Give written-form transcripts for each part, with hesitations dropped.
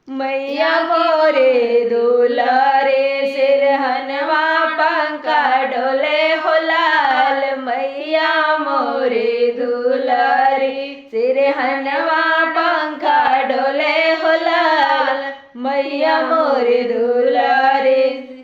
मैया मोरे दुलारे सिरहनवा पंखा डोले हो लाल। मैया मोरे दुलारे सिरहनवा पंखा डोले हो लाल। मैया मोरे दुलारे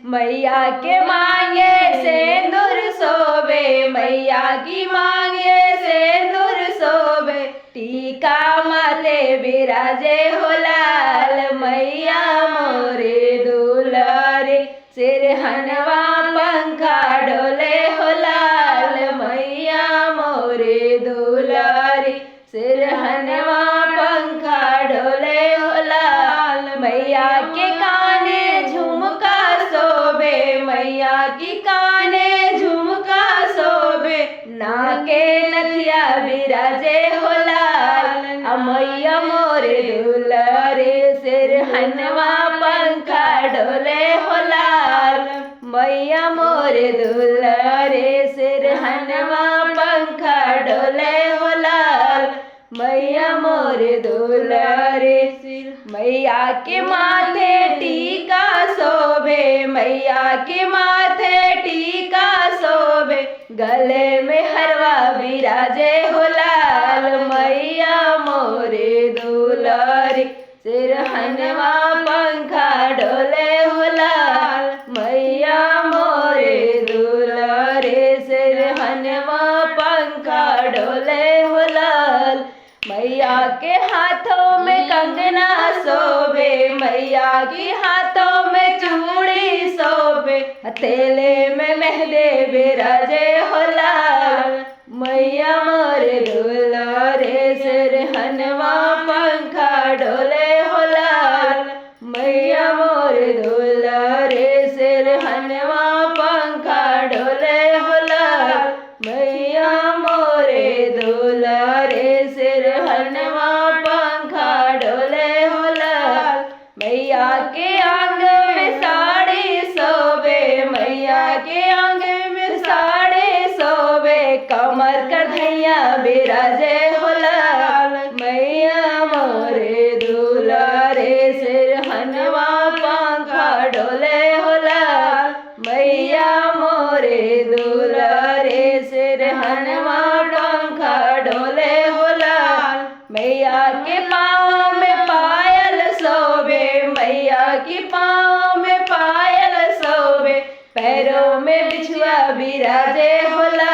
मैया के मांगे सिंदूर सोबे। मैया की मांगे सिंदूर सोबे। टीका माथे बिराजे हो लाल। मैया मोरे दुलारे सिरहनवा पंखा डोले हो लाल। मैया मोरे दुलारे सिरहनवा पंखा डोले हो लाल। मैया के काने झुमका सोबे। मैया की काने झुमका सोबे। नाके नथिया बिराजे हो लाल। मैया मोरे दुलारे सिरहनवा पंखा डोले हो लाल। मैया मोरे दुलारे सिरहनवा पंखा डोले हो लाल। मैया मोरे दुलारे मैया के माथे टीका सोबे। मैया के माथे टीका सोबे। गले में हरवा बिराजे हो लाल। मैया मोरे दुलारे सिरहनवा पंखा डोले हो लाल। मैया मोरे दुलारे सिरहनवा पंखा डोले हो लाल। मैया के हाथों में कंगना सोबे। मैया के हाथों में चूड़ी सोबे। हथेले में मेहंदी बिराजे हो लाल। मैया मोरे दुलारे सिरहनवा पंखा डोले हो लाल। मैया मोरे दुलारे सिरहनवा पंखा डोले हो लाल। मैया मोरे दुलारे सिरहनवा पंखा डोले हो लाल। मैया के आंग में साड़ी सोबे। मैया के आंग में साड़ी सोबे। कमर कढ़ैया बिराजे हो लाल। मैया मोरे दुलारे सिरहनवा पंखा डोले हो लाल। मैया मोरे दुलारे सिरहनवा पंखा डोले हो लाल। मैया के पाँव में पायल सोबे। मैया की पाँव में पायल सोबे। पैरों में बिछुआ बिराजे हो लाल।